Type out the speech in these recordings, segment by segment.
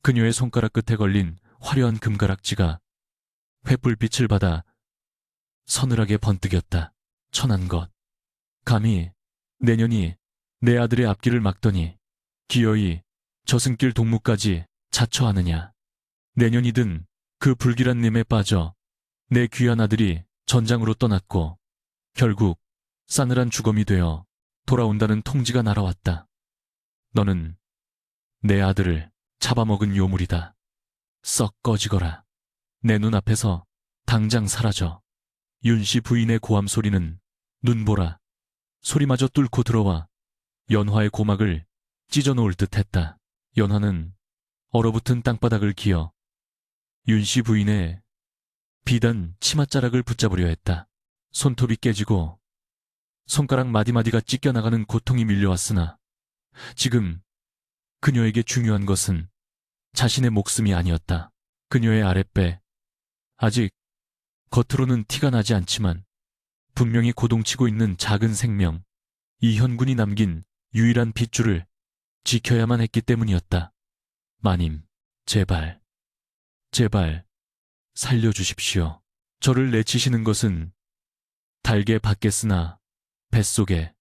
그녀의 손가락 끝에 걸린 화려한 금가락지가 횃불빛을 받아 서늘하게 번뜩였다. 천한 것. 감히 내년이 내 아들의 앞길을 막더니 기어이 저승길 동무까지 자처하느냐. 내년이든 그 불길한 님에 빠져 내 귀한 아들이 전장으로 떠났고 결국 싸늘한 죽음이 되어 돌아온다는 통지가 날아왔다. 너는 내 아들을 잡아먹은 요물이다. 썩 꺼지거라. 내 눈앞에서 당장 사라져. 윤씨 부인의 고함 소리는 눈보라 소리마저 뚫고 들어와 연화의 고막을 찢어놓을 듯했다. 연화는 얼어붙은 땅바닥을 기어 윤씨 부인의 비단 치맛자락을 붙잡으려 했다. 손톱이 깨지고 손가락 마디마디가 찢겨나가는 고통이 밀려왔으나 지금 그녀에게 중요한 것은 자신의 목숨이 아니었다. 그녀의 아랫배, 아직 겉으로는 티가 나지 않지만 분명히 고동치고 있는 작은 생명, 이현군이 남긴 유일한 핏줄을 지켜야만 했기 때문이었다. 마님, 제발, 제발 살려주십시오. 저를 내치시는 것은 달게 받겠으나 뱃속에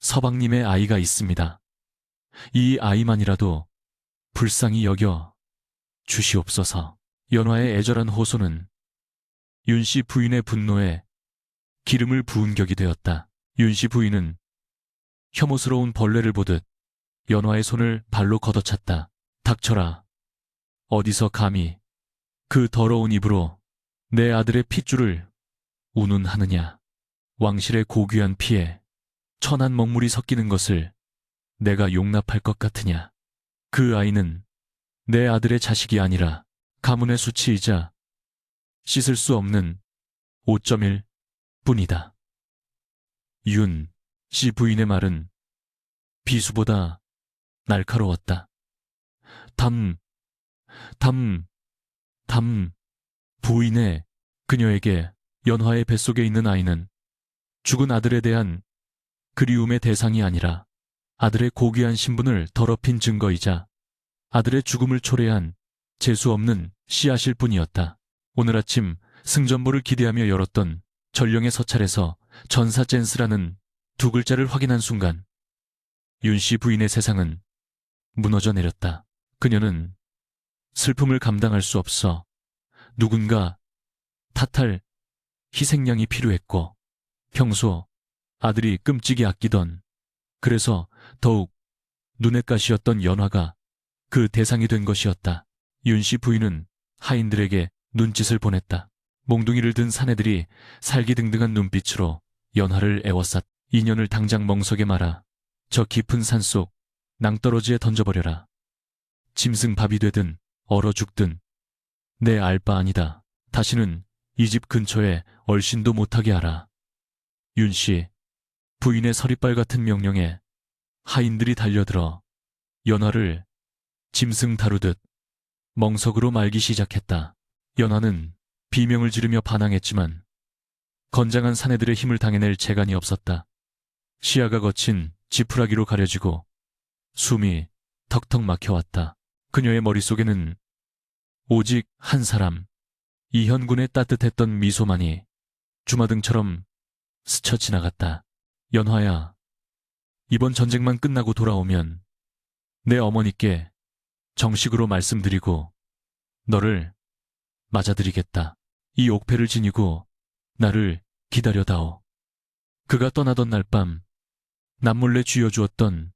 서방님의 아이가 있습니다. 이 아이만이라도 불쌍히 여겨 주시옵소서. 연화의 애절한 호소는 윤씨 부인의 분노에 기름을 부은 격이 되었다. 윤씨 부인은 혐오스러운 벌레를 보듯 연화의 손을 발로 걷어찼다. 닥쳐라. 어디서 감히 그 더러운 입으로 내 아들의 핏줄을 운운하느냐. 왕실의 고귀한 피에 천한 먹물이 섞이는 것을 내가 용납할 것 같으냐. 그 아이는 내 아들의 자식이 아니라 가문의 수치이자 씻을 수 없는 5.1 뿐이다. 윤 씨 부인의 말은 비수보다 날카로웠다. 부인의 그녀에게 연화의 뱃속에 있는 아이는 죽은 아들에 대한 그리움의 대상이 아니라 아들의 고귀한 신분을 더럽힌 증거이자 아들의 죽음을 초래한 재수없는 씨앗일 뿐이었다. 오늘 아침 승전보를 기대하며 열었던 전령의 서찰에서 전사 젠스라는 두 글자를 확인한 순간 윤씨 부인의 세상은 무너져 내렸다. 그녀는 슬픔을 감당할 수 없어 누군가 탓할 희생양이 필요했고 평소 아들이 끔찍이 아끼던 그래서 더욱 눈엣 가시였던 연화가 그 대상이 된 것이었다. 윤씨 부인은 하인들에게 눈짓을 보냈다. 몽둥이를 든 사내들이 살기등등한 눈빛으로 연화를 애워쌌다. 인연을 당장 멍석에 말아 저 깊은 산속 낭떠러지에 던져버려라. 짐승밥이 되든 얼어 죽든 내 알 바 아니다. 다시는 이 집 근처에 얼씬도 못하게 하라. 윤씨 부인의 서리빨 같은 명령에 하인들이 달려들어 연화를 짐승 다루듯 멍석으로 말기 시작했다. 연화는 비명을 지르며 반항했지만 건장한 사내들의 힘을 당해낼 재간이 없었다. 시야가 거친 지푸라기로 가려지고 숨이 턱턱 막혀왔다. 그녀의 머릿속에는 오직 한 사람, 이현군의 따뜻했던 미소만이 주마등처럼 스쳐 지나갔다. 연화야, 이번 전쟁만 끝나고 돌아오면 내 어머니께 정식으로 말씀드리고 너를 맞아드리겠다. 이 옥패를 지니고 나를 기다려다오. 그가 떠나던 날 밤 남몰래 쥐어주었던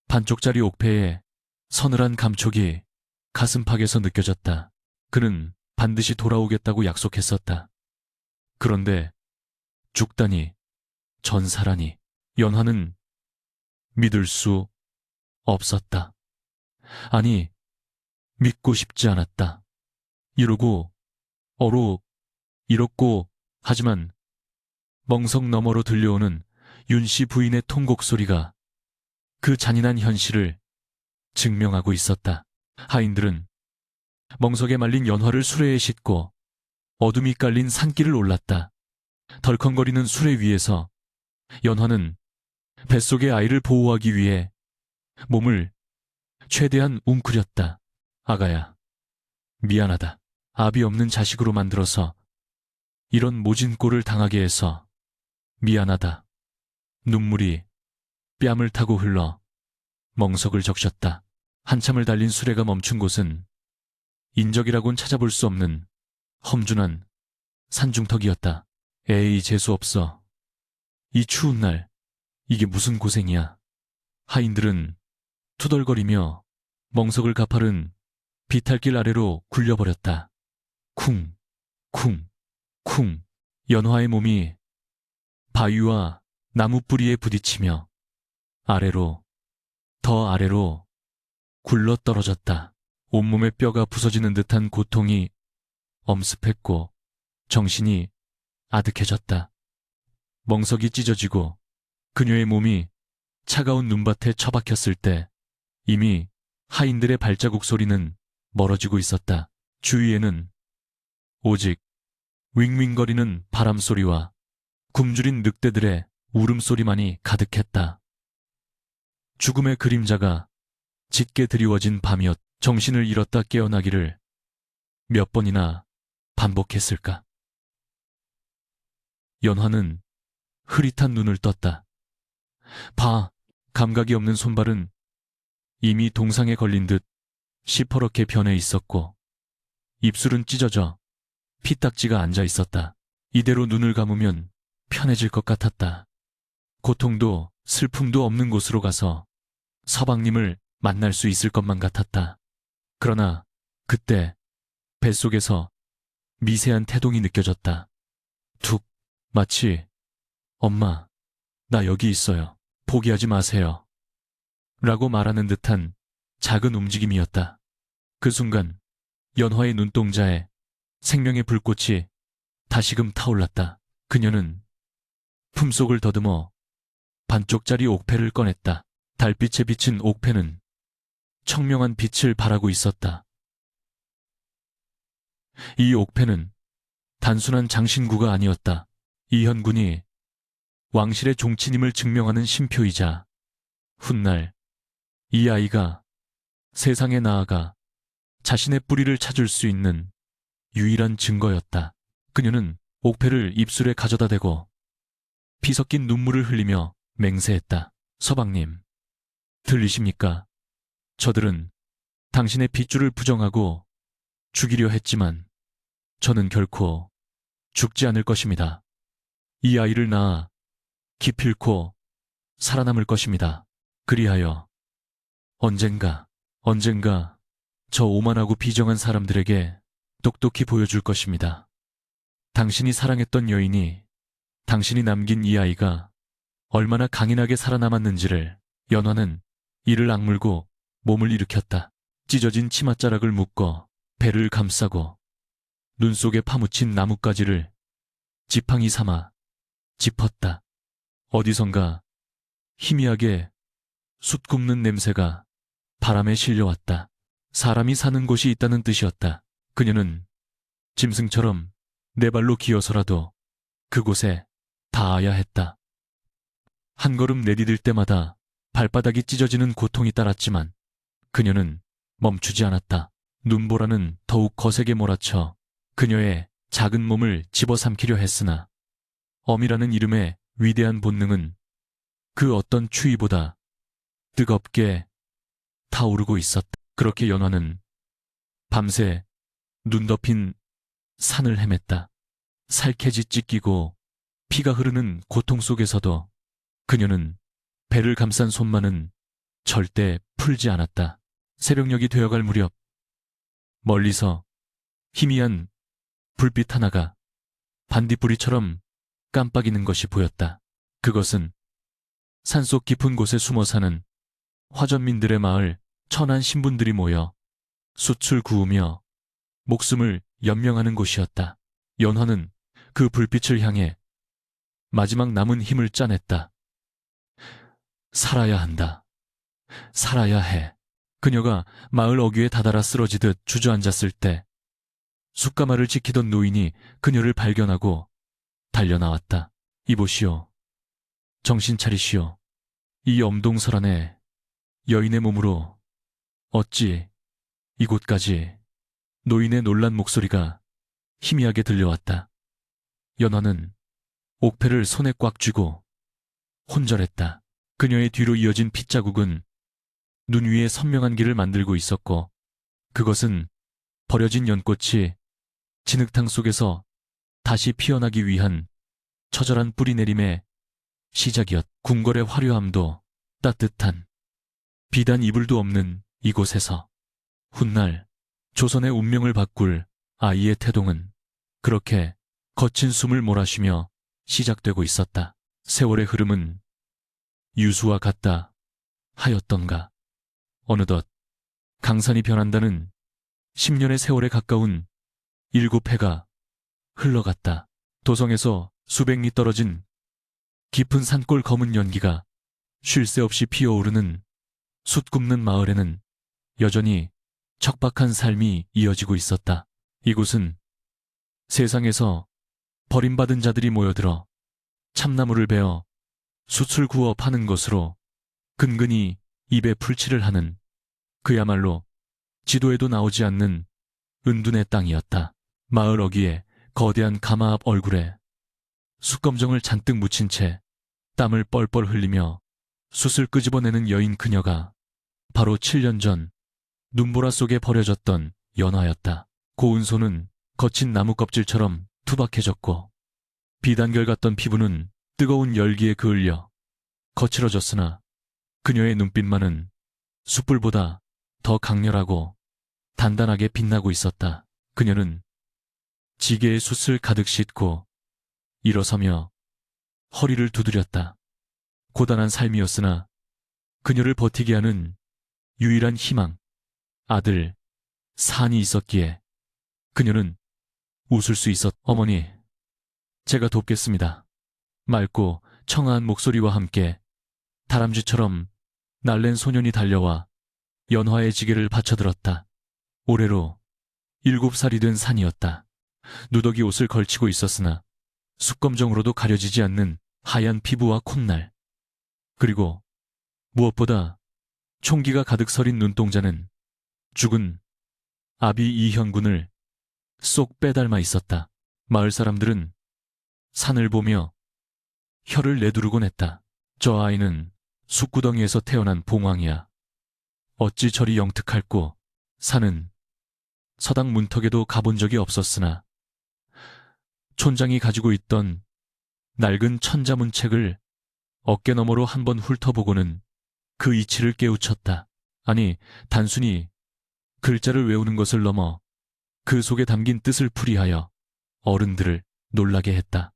반쪽짜리 옥패의 서늘한 감촉이 가슴팍에서 느껴졌다. 그는 반드시 돌아오겠다고 약속했었다. 그런데 죽다니, 전사라니. 연화는 믿을 수 없었다. 아니, 믿고 싶지 않았다. 이러고 이렇고 하지만 멍석 너머로 들려오는 윤씨 부인의 통곡 소리가 그 잔인한 현실을 증명하고 있었다. 하인들은 멍석에 말린 연화를 수레에 싣고 어둠이 깔린 산길을 올랐다. 덜컹거리는 수레 위에서 연화는 뱃속의 아이를 보호하기 위해 몸을 최대한 웅크렸다. 아가야, 미안하다. 압이 없는 자식으로 만들어서 이런 모진 꼴을 당하게 해서 미안하다. 눈물이 뺨을 타고 흘러 멍석을 적셨다. 한참을 달린 수레가 멈춘 곳은 인적이라곤 찾아볼 수 없는 험준한 산중턱이었다. 에이, 재수없어. 이 추운 날, 이게 무슨 고생이야. 하인들은 투덜거리며 멍석을 가파른 비탈길 아래로 굴려버렸다. 쿵, 쿵, 쿵. 연화의 몸이 바위와 나무 뿌리에 부딪히며 아래로, 더 아래로 굴러 떨어졌다. 온몸의 뼈가 부서지는 듯한 고통이 엄습했고 정신이 아득해졌다. 멍석이 찢어지고 그녀의 몸이 차가운 눈밭에 처박혔을 때 이미 하인들의 발자국 소리는 멀어지고 있었다. 주위에는 오직 윙윙거리는 바람소리와 굶주린 늑대들의 울음소리만이 가득했다. 죽음의 그림자가 짙게 드리워진 밤이었. 정신을 잃었다 깨어나기를 몇 번이나 반복했을까. 연화는 흐릿한 눈을 떴다. 봐, 감각이 없는 손발은 이미 동상에 걸린 듯 시퍼렇게 변해 있었고 입술은 찢어져 피딱지가 앉아 있었다. 이대로 눈을 감으면 편해질 것 같았다. 고통도 슬픔도 없는 곳으로 가서 서방님을 만날 수 있을 것만 같았다. 그러나 그때 뱃속에서 미세한 태동이 느껴졌다. 툭, 마치 엄마, 나 여기 있어요. 포기하지 마세요. 라고 말하는 듯한 작은 움직임이었다. 그 순간 연화의 눈동자에 생명의 불꽃이 다시금 타올랐다. 그녀는 품속을 더듬어 반쪽짜리 옥패를 꺼냈다. 달빛에 비친 옥패는 청명한 빛을 발하고 있었다. 이 옥패는 단순한 장신구가 아니었다. 이현군이 왕실의 종친임을 증명하는 심표이자 훗날 이 아이가 세상에 나아가 자신의 뿌리를 찾을 수 있는 유일한 증거였다. 그녀는 옥패를 입술에 가져다 대고 피 섞인 눈물을 흘리며 맹세했다. 서방님, 들리십니까? 저들은 당신의 핏줄을 부정하고 죽이려 했지만 저는 결코 죽지 않을 것입니다. 이 아이를 낳아 기필코 살아남을 것입니다. 그리하여 언젠가 저 오만하고 비정한 사람들에게 똑똑히 보여줄 것입니다. 당신이 사랑했던 여인이, 당신이 남긴 이 아이가 얼마나 강인하게 살아남았는지를. 연화는 이를 악물고 몸을 일으켰다. 찢어진 치맛자락을 묶어 배를 감싸고 눈 속에 파묻힌 나뭇가지를 지팡이 삼아 짚었다. 어디선가 희미하게 숯 굽는 냄새가 바람에 실려왔다. 사람이 사는 곳이 있다는 뜻이었다. 그녀는 짐승처럼 네 발로 기어서라도 그곳에 닿아야 했다. 한 걸음 내디딜 때마다 발바닥이 찢어지는 고통이 따랐지만 그녀는 멈추지 않았다. 눈보라는 더욱 거세게 몰아쳐 그녀의 작은 몸을 집어삼키려 했으나 엄이라는 이름의 위대한 본능은 그 어떤 추위보다 뜨겁게 타오르고 있었다. 그렇게 연화는 밤새 눈 덮인 산을 헤맸다. 살캐지 찢기고 피가 흐르는 고통 속에서도 그녀는 배를 감싼 손만은 절대 풀지 않았다. 새벽녘이 되어갈 무렵 멀리서 희미한 불빛 하나가 반딧불이처럼 깜빡이는 것이 보였다. 그것은 산속 깊은 곳에 숨어 사는 화전민들의 마을 천한 신분들이 모여 숯을 구우며 목숨을 연명하는 곳이었다. 연화는 그 불빛을 향해 마지막 남은 힘을 짜냈다. 살아야 한다. 살아야 해. 그녀가 마을 어귀에 다다라 쓰러지듯 주저앉았을 때 숯가마를 지키던 노인이 그녀를 발견하고 달려나왔다. 이보시오. 정신 차리시오. 이 엄동설 안에 여인의 몸으로 어찌 이곳까지? 노인의 놀란 목소리가 희미하게 들려왔다. 연화는 옥패를 손에 꽉 쥐고 혼절했다. 그녀의 뒤로 이어진 핏자국은 눈 위에 선명한 길을 만들고 있었고, 그것은 버려진 연꽃이 진흙탕 속에서 다시 피어나기 위한 처절한 뿌리내림의 시작이었. 궁궐의 화려함도 따뜻한 비단 이불도 없는 이곳에서 훗날 조선의 운명을 바꿀 아이의 태동은 그렇게 거친 숨을 몰아쉬며 시작되고 있었다. 세월의 흐름은 유수와 같다 하였던가. 어느덧 강산이 변한다는 10년의 세월에 가까운 7해가 흘러갔다. 도성에서 수백 리 떨어진 깊은 산골 검은 연기가 쉴 새 없이 피어오르는 숯 굽는 마을에는 여전히 척박한 삶이 이어지고 있었다. 이곳은 세상에서 버림받은 자들이 모여들어 참나무를 베어 숯을 구워 파는 것으로 근근히 입에 풀칠을 하는, 그야말로 지도에도 나오지 않는 은둔의 땅이었다. 마을 어귀에 거대한 가마 앞 얼굴에 숯검정을 잔뜩 묻힌 채 땀을 뻘뻘 흘리며 숯을 끄집어내는 여인, 그녀가 바로 7년 전 눈보라 속에 버려졌던 연화였다. 고운 손은 거친 나무 껍질처럼 투박해졌고, 비단결 같던 피부는 뜨거운 열기에 그을려 거칠어졌으나 그녀의 눈빛만은 숯불보다 더 강렬하고 단단하게 빛나고 있었다. 그녀는 지게에 숯을 가득 싣고 일어서며 허리를 두드렸다. 고단한 삶이었으나 그녀를 버티게 하는 유일한 희망, 아들 산이 있었기에 그녀는 웃을 수 있었. 어머니, 제가 돕겠습니다. 맑고 청아한 목소리와 함께 다람쥐처럼 날랜 소년이 달려와 연화의 지게를 받쳐들었다. 올해로 7살이 된 산이었다. 누더기 옷을 걸치고 있었으나 숯검정으로도 가려지지 않는 하얀 피부와 콧날, 그리고 무엇보다 총기가 가득 서린 눈동자는 죽은 아비 이현군을 쏙 빼닮아 있었다. 마을 사람들은 산을 보며 혀를 내두르곤 했다. 저 아이는 숯구덩이에서 태어난 봉황이야. 어찌 저리 영특할꼬. 산은 서당 문턱에도 가본 적이 없었으나 촌장이 가지고 있던 낡은 천자문책을 어깨너머로 한번 훑어보고는 그 이치를 깨우쳤다. 아니, 단순히 글자를 외우는 것을 넘어 그 속에 담긴 뜻을 풀이하여 어른들을 놀라게 했다.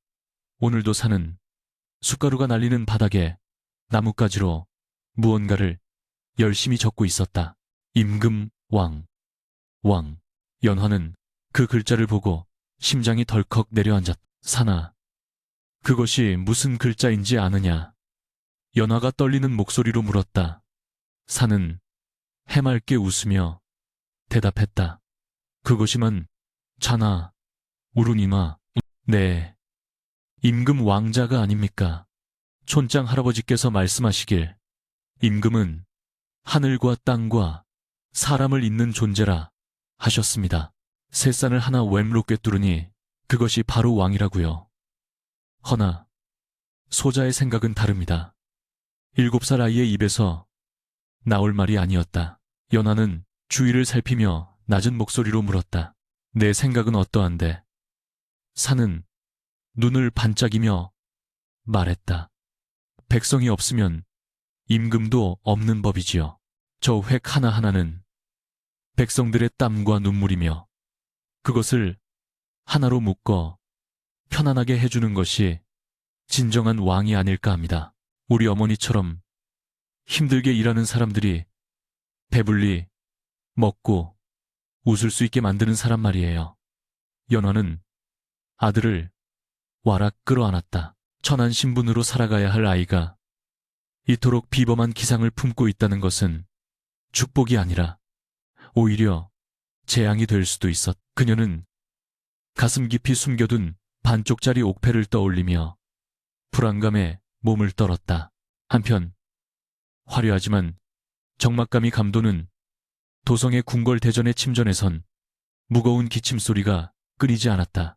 오늘도 산은 숯가루가 날리는 바닥에 나뭇가지로 무언가를 열심히 적고 있었다. 임금왕. 왕. 연화는 그 글자를 보고 심장이 덜컥 내려앉았다. 산아, 그것이 무슨 글자인지 아느냐? 연화가 떨리는 목소리로 물었다. 산은 해맑게 웃으며 대답했다. 그것이면 자나, 우루니마. 네, 임금 왕자가 아닙니까? 촌장 할아버지께서 말씀하시길 임금은 하늘과 땅과 사람을 잇는 존재라 하셨습니다. 새산을 하나 웸롭게 뚫으니 그것이 바로 왕이라고요. 허나 소자의 생각은 다릅니다. 7살 아이의 입에서 나올 말이 아니었다. 연화는 주위를 살피며 낮은 목소리로 물었다. 내 생각은 어떠한데? 산은 눈을 반짝이며 말했다. 백성이 없으면 임금도 없는 법이지요. 저 획 하나하나는 백성들의 땀과 눈물이며 그것을 하나로 묶어 편안하게 해주는 것이 진정한 왕이 아닐까 합니다. 우리 어머니처럼 힘들게 일하는 사람들이 배불리 먹고 웃을 수 있게 만드는 사람 말이에요. 연화는 아들을 와락 끌어안았다. 천한 신분으로 살아가야 할 아이가 이토록 비범한 기상을 품고 있다는 것은 축복이 아니라 오히려 재앙이 될 수도 있었. 그녀는 가슴 깊이 숨겨둔 반쪽짜리 옥패를 떠올리며 불안감에 몸을 떨었다. 한편 화려하지만 적막감이 감도는 도성의 궁궐대전의 침전에선 무거운 기침소리가 끊이지 않았다.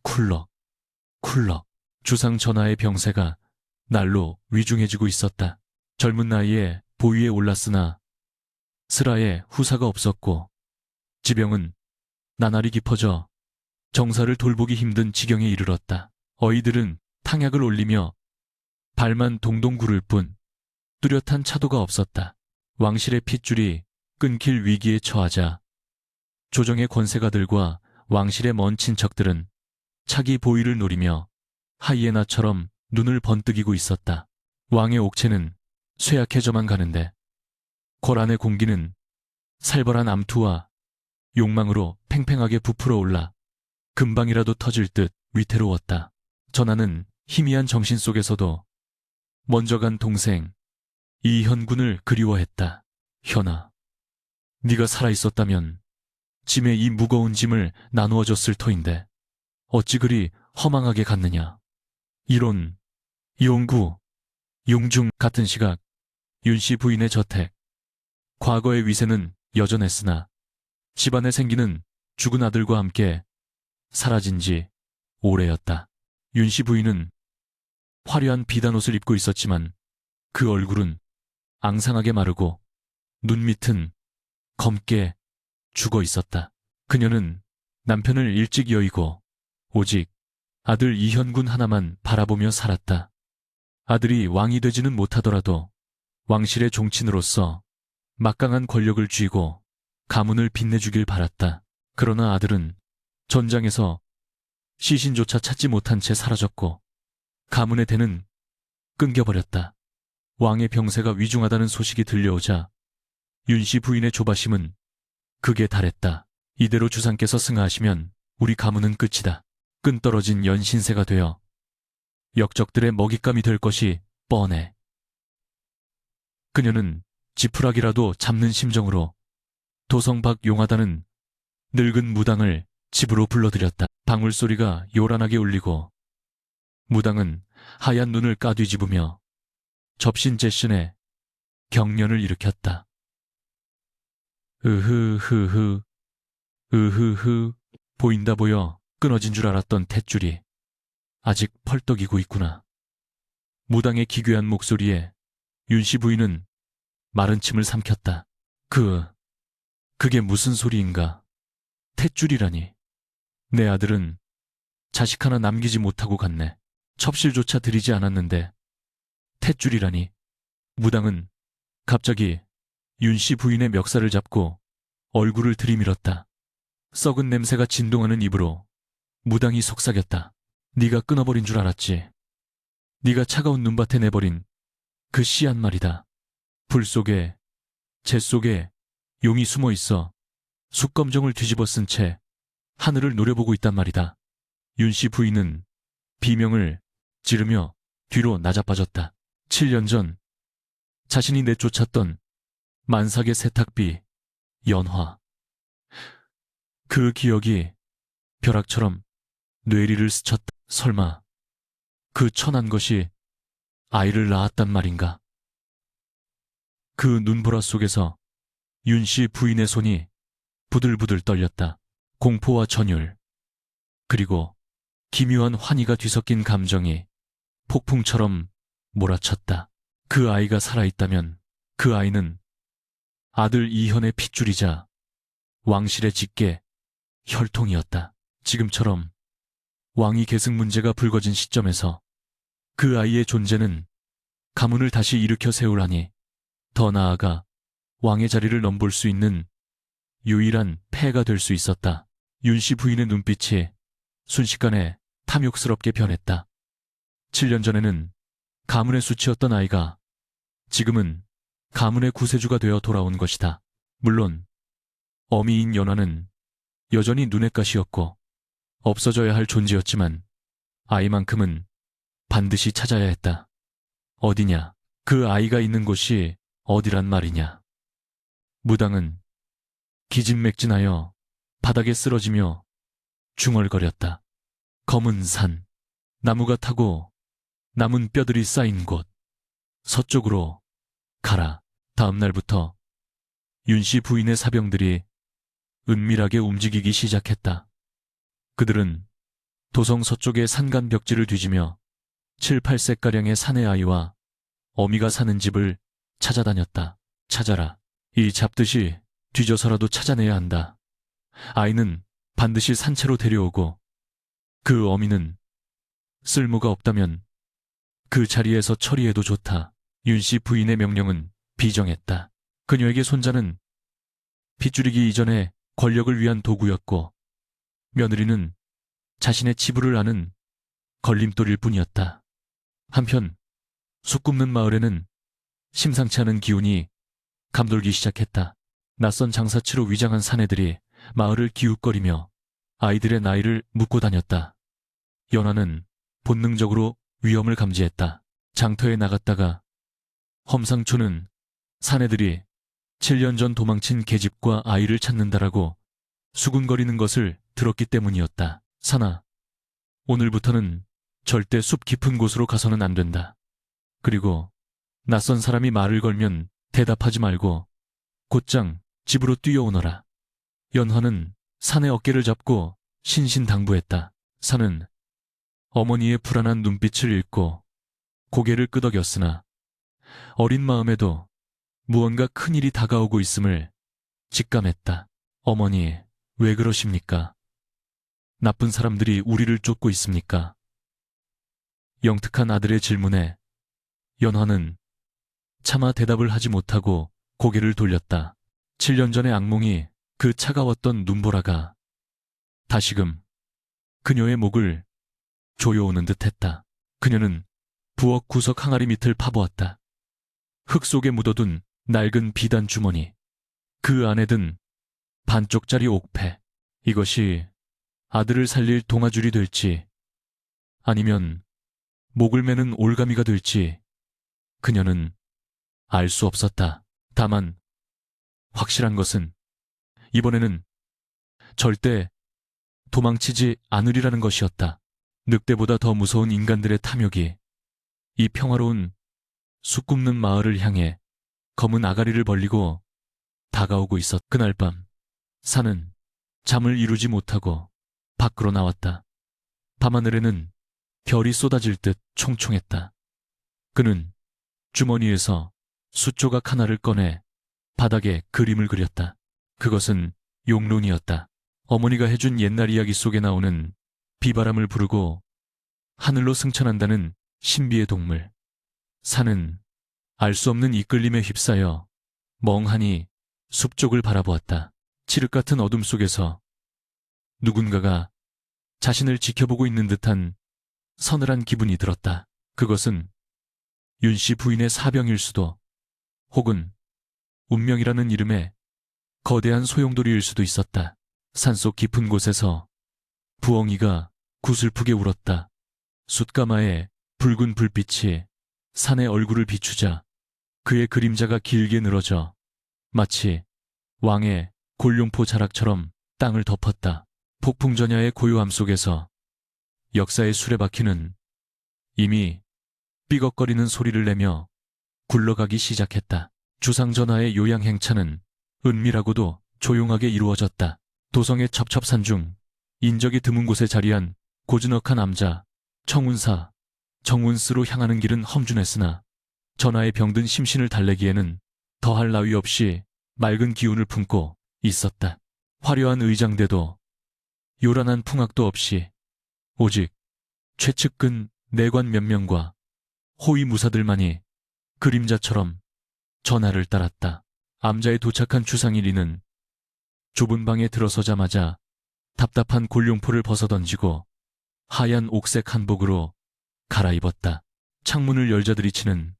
쿨럭, 쿨럭. 주상 전하의 병세가 날로 위중해지고 있었다. 젊은 나이에 보위에 올랐으나 슬하에 후사가 없었고 지병은 나날이 깊어져 정사를 돌보기 힘든 지경에 이르렀다. 어이들은 탕약을 올리며 발만 동동 구를 뿐 뚜렷한 차도가 없었다. 왕실의 핏줄이 끊길 위기에 처하자 조정의 권세가들과 왕실의 먼 친척들은 차기 보위를 노리며 하이에나처럼 눈을 번뜩이고 있었다. 왕의 옥체는 쇠약해져만 가는데 고란의 공기는 살벌한 암투와 욕망으로 팽팽하게 부풀어 올라 금방이라도 터질 듯 위태로웠다. 전하는 희미한 정신 속에서도 먼저 간 동생 이현군을 그리워했다. 현아, 네가 살아있었다면 짐의 이 무거운 짐을 나누어 줬을 터인데 어찌 그리 허망하게 갔느냐. 이론, 용구, 용중 같은 시각 윤씨 부인의 저택. 과거의 위세는 여전했으나 집안에 생기는 죽은 아들과 함께 사라진 지 오래였다. 윤씨 부인은 화려한 비단옷을 입고 있었지만 그 얼굴은 앙상하게 마르고 눈밑은 검게 죽어 있었다. 그녀는 남편을 일찍 여의고 오직 아들 이현군 하나만 바라보며 살았다. 아들이 왕이 되지는 못하더라도 왕실의 종친으로서 막강한 권력을 쥐고 가문을 빛내주길 바랐다. 그러나 아들은 전장에서 시신조차 찾지 못한 채 사라졌고 가문의 대는 끊겨버렸다. 왕의 병세가 위중하다는 소식이 들려오자 윤씨 부인의 조바심은 극에 달했다. 이대로 주상께서 승하하시면 우리 가문은 끝이다. 끈떨어진 연신세가 되어 역적들의 먹잇감이 될 것이 뻔해. 그녀는 지푸라기라도 잡는 심정으로 도성 밖 용하다는 늙은 무당을 집으로 불러들였다. 방울소리가 요란하게 울리고 무당은 하얀 눈을 까뒤집으며 접신제신에 경련을 일으켰다. 으흐흐흐, 으흐흐. 보인다 보여 끊어진 줄 알았던 탯줄이 아직 펄떡이고 있구나. 무당의 기괴한 목소리에 윤씨 부인은 마른 침을 삼켰다. 그게 무슨 소리인가. 탯줄이라니. 내 아들은 자식 하나 남기지 못하고 갔네. 첩실조차 드리지 않았는데 탯줄이라니. 무당은 갑자기 윤씨 부인의 멱살을 잡고 얼굴을 들이밀었다. 썩은 냄새가 진동하는 입으로 무당이 속삭였다. 네가 끊어버린 줄 알았지. 네가 차가운 눈밭에 내버린 그 씨앗 말이다. 불 속에, 재 속에 용이 숨어 있어 숯검정을 뒤집어 쓴 채 하늘을 노려보고 있단 말이다. 윤씨 부인은 비명을 지르며 뒤로 나자빠졌다. 7년 전 자신이 내쫓았던 만삭의 세탁비, 연화. 그 기억이 벼락처럼 뇌리를 스쳤다. 설마 그 천한 것이 아이를 낳았단 말인가. 그 눈보라 속에서 윤씨 부인의 손이 부들부들 떨렸다. 공포와 전율, 그리고 기묘한 환희가 뒤섞인 감정이 폭풍처럼 몰아쳤다. 그 아이가 살아있다면 그 아이는 아들 이현의 핏줄이자 왕실의 직계, 혈통이었다. 지금처럼 왕위 계승 문제가 불거진 시점에서 그 아이의 존재는 가문을 다시 일으켜 세우라니, 더 나아가 왕의 자리를 넘볼 수 있는 유일한 폐가 될 수 있었다. 윤씨 부인의 눈빛이 순식간에 탐욕스럽게 변했다. 7년 전에는 가문의 수치였던 아이가 지금은 가문의 구세주가 되어 돌아온 것이다. 물론 어미인 연화는 여전히 눈엣 가시였고 없어져야 할 존재였지만 아이만큼은 반드시 찾아야 했다. 어디냐? 그 아이가 있는 곳이 어디란 말이냐? 무당은 기진맥진하여 바닥에 쓰러지며 중얼거렸다. 검은 산, 나무가 타고 남은 뼈들이 쌓인 곳, 서쪽으로 가라. 다음 날부터 윤씨 부인의 사병들이 은밀하게 움직이기 시작했다. 그들은 도성 서쪽의 산간 벽지를 뒤지며 7, 8세가량의 사내 아이와 어미가 사는 집을 찾아다녔다. 찾아라. 이 잡듯이 뒤져서라도 찾아내야 한다. 아이는 반드시 산채로 데려오고 그 어미는 쓸모가 없다면 그 자리에서 처리해도 좋다. 윤씨 부인의 명령은 비정했다. 그녀에게 손자는 핏줄이기 이전에 권력을 위한 도구였고 며느리는 자신의 치부를 아는 걸림돌일 뿐이었다. 한편 숲 굽는 마을에는 심상치 않은 기운이 감돌기 시작했다. 낯선 장사치로 위장한 사내들이 마을을 기웃거리며 아이들의 나이를 묻고 다녔다. 연화는 본능적으로 위험을 감지했다. 장터에 나갔다가 험상초는 사내들이 7년 전 도망친 계집과 아이를 찾는다라고 수군거리는 것을 들었기 때문이었다. 사나, 오늘부터는 절대 숲 깊은 곳으로 가서는 안 된다. 그리고 낯선 사람이 말을 걸면 대답하지 말고 곧장 집으로 뛰어오너라. 연화는 산의 어깨를 잡고 신신당부했다. 산은 어머니의 불안한 눈빛을 읽고 고개를 끄덕였으나 어린 마음에도 무언가 큰일이 다가오고 있음을 직감했다. 어머니, 왜 그러십니까? 나쁜 사람들이 우리를 쫓고 있습니까? 영특한 아들의 질문에 연화는 차마 대답을 하지 못하고 고개를 돌렸다. 7년 전의 악몽이 그 차가웠던 눈보라가 다시금 그녀의 목을 조여오는 듯했다. 그녀는 부엌 구석 항아리 밑을 파보았다. 흙 속에 묻어둔 낡은 비단 주머니, 그 안에 든 반쪽짜리 옥패, 이것이 아들을 살릴 동아줄이 될지 아니면 목을 매는 올가미가 될지 그녀는 알 수 없었다. 다만 확실한 것은 이번에는 절대 도망치지 않으리라는 것이었다. 늑대보다 더 무서운 인간들의 탐욕이 이 평화로운 숲 굽는 마을을 향해 검은 아가리를 벌리고 다가오고 있었. 그날 밤 산은 잠을 이루지 못하고 밖으로 나왔다. 밤하늘에는 별이 쏟아질 듯 총총했다. 그는 주머니에서 숫조각 하나를 꺼내 바닥에 그림을 그렸다. 그것은 용론이었다. 어머니가 해준 옛날 이야기 속에 나오는 비바람을 부르고 하늘로 승천한다는 신비의 동물. 산은 알 수 없는 이끌림에 휩싸여 멍하니 숲 쪽을 바라보았다. 칠흑 같은 어둠 속에서 누군가가 자신을 지켜보고 있는 듯한 서늘한 기분이 들었다. 그것은 윤씨 부인의 사병일 수도, 혹은 운명이라는 이름의 거대한 소용돌이일 수도 있었다. 산속 깊은 곳에서 부엉이가 구슬프게 울었다. 숫가마의 붉은 불빛이 산의 얼굴을 비추자 그의 그림자가 길게 늘어져 마치 왕의 골룡포 자락처럼 땅을 덮었다. 폭풍전야의 고요함 속에서 역사의 수레바퀴는 이미 삐걱거리는 소리를 내며 굴러가기 시작했다. 주상전하의 요양행차는 은밀하고도 조용하게 이루어졌다. 도성의 첩첩산 중 인적이 드문 곳에 자리한 고즈넉한 암자 청운사 정운스로 향하는 길은 험준했으나 전하의 병든 심신을 달래기에는 더할 나위 없이 맑은 기운을 품고 있었다. 화려한 의장대도 요란한 풍악도 없이 오직 최측근 내관 몇 명과 호위 무사들만이 그림자처럼 전하를 따랐다. 암자에 도착한 주상일이는 좁은 방에 들어서자마자 답답한 골룡포를 벗어던지고 하얀 옥색 한복으로 갈아입었다. 창문을 열자 들이치는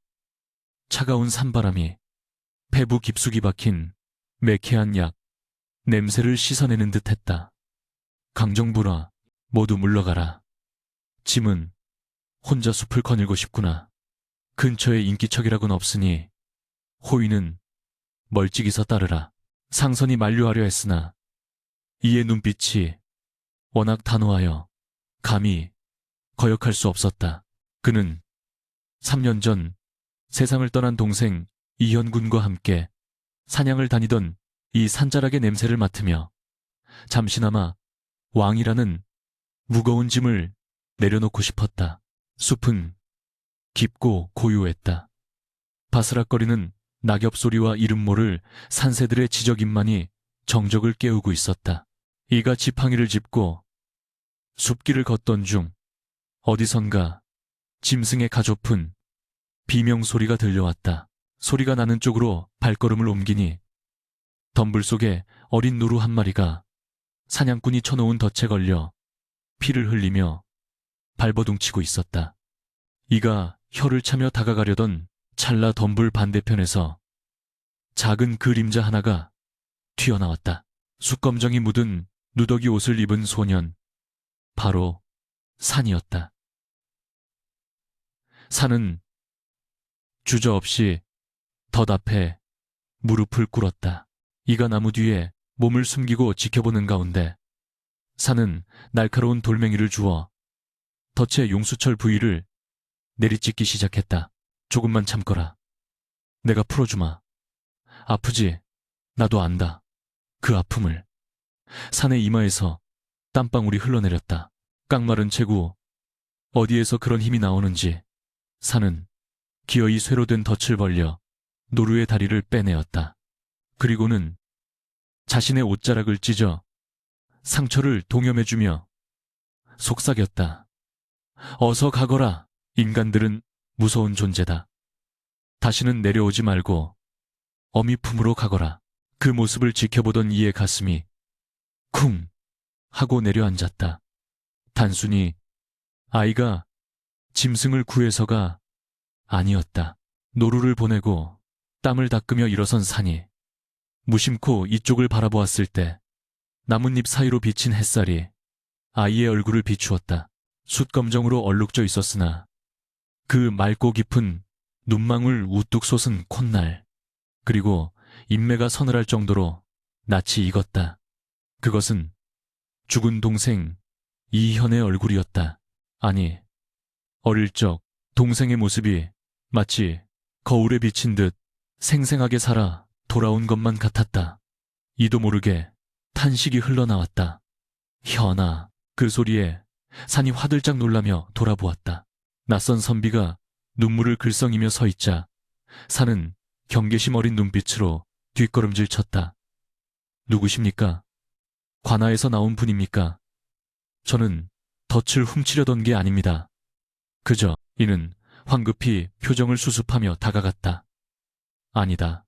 차가운 산바람이 폐부 깊숙이 박힌 매캐한 약 냄새를 씻어내는 듯했다. 강정부라, 모두 물러가라. 짐은 혼자 숲을 거닐고 싶구나. 근처에 인기척이라고는 없으니 호위는 멀찍이서 따르라. 상선이 만류하려 했으나 이의 눈빛이 워낙 단호하여 감히 거역할 수 없었다. 그는 3년 전 세상을 떠난 동생 이현군과 함께 사냥을 다니던 이 산자락의 냄새를 맡으며 잠시나마 왕이라는 무거운 짐을 내려놓고 싶었다. 숲은 깊고 고요했다. 바스락거리는 낙엽 소리와 이름 모를 산새들의 지저귀만이 정적을 깨우고 있었다. 이가 지팡이를 짚고 숲길을 걷던 중 어디선가 짐승의 가냘픈 비명소리가 들려왔다. 소리가 나는 쪽으로 발걸음을 옮기니 덤불 속에 어린 노루 한 마리가 사냥꾼이 쳐놓은 덫에 걸려 피를 흘리며 발버둥치고 있었다. 이가 혀를 차며 다가가려던 찰나 덤불 반대편에서 작은 그림자 하나가 튀어나왔다. 숯검정이 묻은 누더기 옷을 입은 소년, 바로 산이었다. 산은 주저없이 덫 앞에 무릎을 꿇었다. 이가 나무 뒤에 몸을 숨기고 지켜보는 가운데 산은 날카로운 돌멩이를 주워 덫의 용수철 부위를 내리찍기 시작했다. 조금만 참거라. 내가 풀어주마. 아프지? 나도 안다. 그 아픔을. 산의 이마에서 땀방울이 흘러내렸다. 깡마른 체구, 어디에서 그런 힘이 나오는지 산은 기어이 쇠로 된 덫을 벌려 노루의 다리를 빼내었다. 그리고는 자신의 옷자락을 찢어 상처를 동염해주며 속삭였다. 어서 가거라. 인간들은 무서운 존재다. 다시는 내려오지 말고 어미 품으로 가거라. 그 모습을 지켜보던 이의 가슴이 쿵 하고 내려앉았다. 단순히 아이가 짐승을 구해서가 아니었다. 노루를 보내고 땀을 닦으며 일어선 산이 무심코 이쪽을 바라보았을 때 나뭇잎 사이로 비친 햇살이 아이의 얼굴을 비추었다. 숯검정으로 얼룩져 있었으나 그 맑고 깊은 눈망울 우뚝 솟은 콧날, 그리고 인매가 서늘할 정도로 낯이 익었다. 그것은 죽은 동생 이현의 얼굴이었다. 아니, 어릴 적 동생의 모습이 마치 거울에 비친 듯 생생하게 살아 돌아온 것만 같았다. 이도 모르게 탄식이 흘러나왔다. 현아, 그 소리에 산이 화들짝 놀라며 돌아보았다. 낯선 선비가 눈물을 글썽이며 서 있자 산은 경계심 어린 눈빛으로 뒷걸음질 쳤다. 누구십니까? 관아에서 나온 분입니까? 저는 덫을 훔치려던 게 아닙니다. 그저 이는 황급히 표정을 수습하며 다가갔다. 아니다.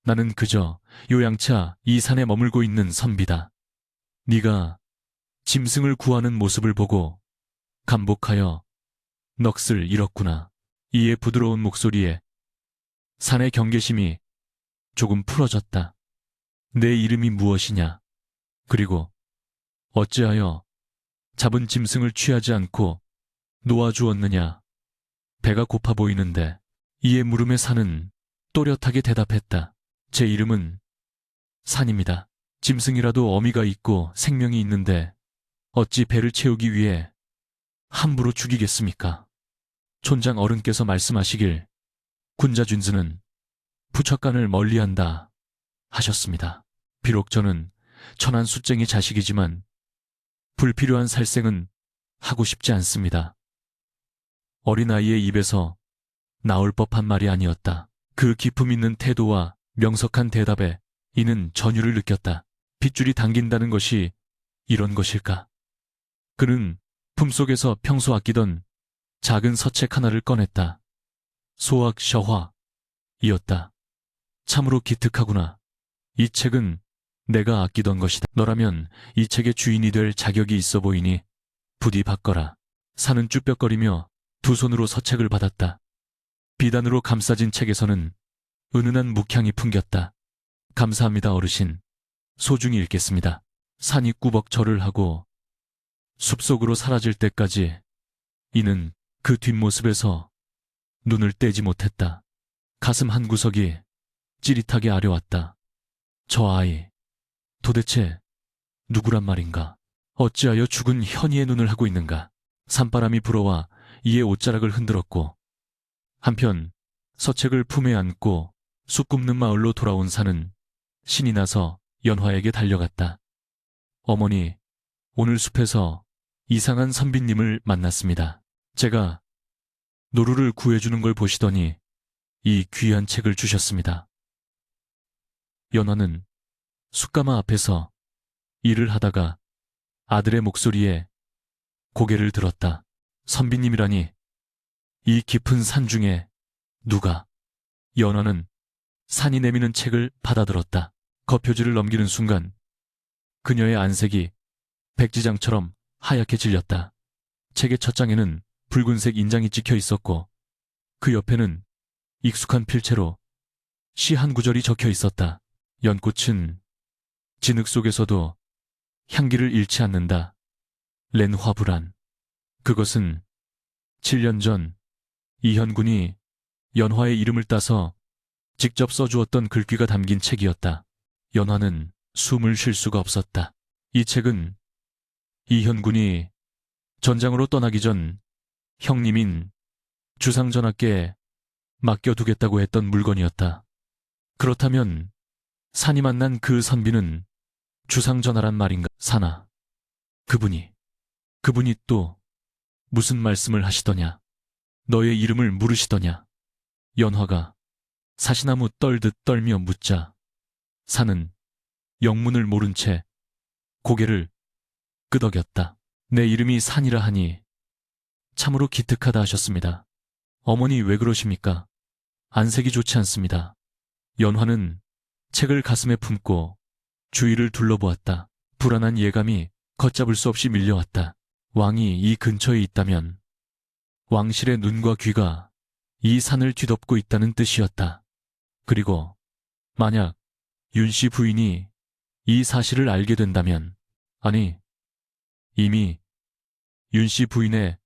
나는 그저 요양차 이 산에 머물고 있는 선비다. 네가 짐승을 구하는 모습을 보고 감복하여 넋을 잃었구나. 이의 부드러운 목소리에 산의 경계심이 조금 풀어졌다. 내 이름이 무엇이냐? 그리고 어찌하여 잡은 짐승을 취하지 않고 놓아주었느냐? 배가 고파 보이는데 이의 물음에 산은 또렷하게 대답했다. 제 이름은 산입니다. 짐승이라도 어미가 있고 생명이 있는데 어찌 배를 채우기 위해 함부로 죽이겠습니까? 촌장 어른께서 말씀하시길 군자준스는 부척간을 멀리한다 하셨습니다. 비록 저는 천한 숫쟁이 자식이지만 불필요한 살생은 하고 싶지 않습니다. 어린아이의 입에서 나올 법한 말이 아니었다. 그 기품 있는 태도와 명석한 대답에 이는 전율을 느꼈다. 핏줄이 당긴다는 것이 이런 것일까? 그는 품속에서 평소 아끼던 작은 서책 하나를 꺼냈다. 소학 셔화이었다. 참으로 기특하구나. 이 책은 내가 아끼던 것이다. 너라면 이 책의 주인이 될 자격이 있어 보이니 부디 받거라. 산은 쭈뼛거리며 두 손으로 서책을 받았다. 비단으로 감싸진 책에서는 은은한 묵향이 풍겼다. 감사합니다, 어르신. 소중히 읽겠습니다. 산이 꾸벅 절을 하고 숲속으로 사라질 때까지 이는 그 뒷모습에서 눈을 떼지 못했다. 가슴 한 구석이 찌릿하게 아려왔다. 저 아이, 도대체 누구란 말인가? 어찌하여 죽은 현이의 눈을 하고 있는가? 산바람이 불어와 이의 옷자락을 흔들었고 한편 서책을 품에 안고 숲 굽는 마을로 돌아온 산은 신이 나서 연화에게 달려갔다. 어머니, 오늘 숲에서 이상한 선비님을 만났습니다. 제가 노루를 구해주는 걸 보시더니 이 귀한 책을 주셨습니다. 연화는 숯가마 앞에서 일을 하다가 아들의 목소리에 고개를 들었다. 선비님이라니, 이 깊은 산 중에 누가? 연화는 산이 내미는 책을 받아들었다. 겉표지를 넘기는 순간 그녀의 안색이 백지장처럼 하얗게 질렸다. 책의 첫 장에는 붉은색 인장이 찍혀 있었고 그 옆에는 익숙한 필체로 시 한 구절이 적혀 있었다. 연꽃은 진흙 속에서도 향기를 잃지 않는다. 렌화불안. 그것은 7년 전 이현군이 연화의 이름을 따서 직접 써주었던 글귀가 담긴 책이었다. 연화는 숨을 쉴 수가 없었다. 이 책은 이현군이 전장으로 떠나기 전 형님인 주상전하께 맡겨두겠다고 했던 물건이었다. 그렇다면 산이 만난 그 선비는 주상전하란 말인가? 산아, 그분이 또 무슨 말씀을 하시더냐? 너의 이름을 물으시더냐? 연화가 사시나무 떨듯 떨며 묻자 산은 영문을 모른 채 고개를 끄덕였다. 내 이름이 산이라 하니 참으로 기특하다 하셨습니다. 어머니 왜 그러십니까? 안색이 좋지 않습니다. 연화는 책을 가슴에 품고 주위를 둘러보았다. 불안한 예감이 걷잡을 수 없이 밀려왔다. 왕이 이 근처에 있다면 왕실의 눈과 귀가 이 산을 뒤덮고 있다는 뜻이었다. 그리고 만약 윤씨 부인이 이 사실을 알게 된다면, 아니, 이미 윤씨 부인의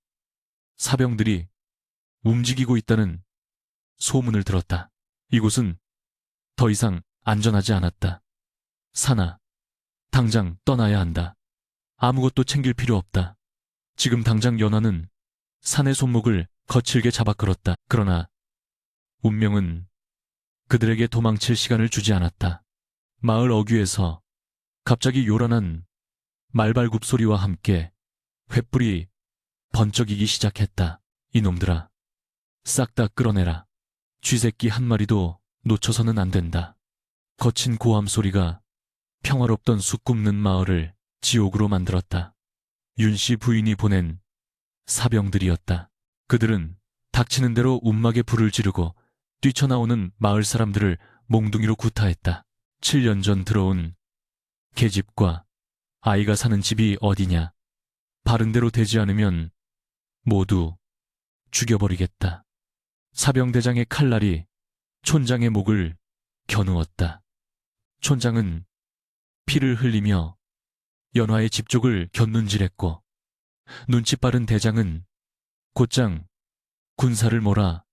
사병들이 움직이고 있다는 소문을 들었다. 이곳은 더 이상 안전하지 않았다. 산아, 당장 떠나야 한다. 아무것도 챙길 필요 없다. 지금 당장 연화는 산의 손목을 거칠게 잡아 끌었다. 그러나 운명은 그들에게 도망칠 시간을 주지 않았다. 마을 어귀에서 갑자기 요란한 말발굽 소리와 함께 횃불이 번쩍이기 시작했다. 이놈들아, 싹 다 끌어내라. 쥐새끼 한 마리도 놓쳐서는 안 된다. 거친 고함 소리가 평화롭던 숲 굽는 마을을 지옥으로 만들었다. 윤씨 부인이 보낸 사병들이었다. 그들은 닥치는 대로 움막에 불을 지르고 뛰쳐나오는 마을 사람들을 몽둥이로 구타했다. 7년 전 들어온 계집과 아이가 사는 집이 어디냐? 바른 대로 되지 않으면 모두 죽여버리겠다. 사병대장의 칼날이 촌장의 목을 겨누었다. 촌장은 피를 흘리며 연화의 집 쪽을 곁눈질했고 눈치 빠른 대장은 곧장 군사를 몰아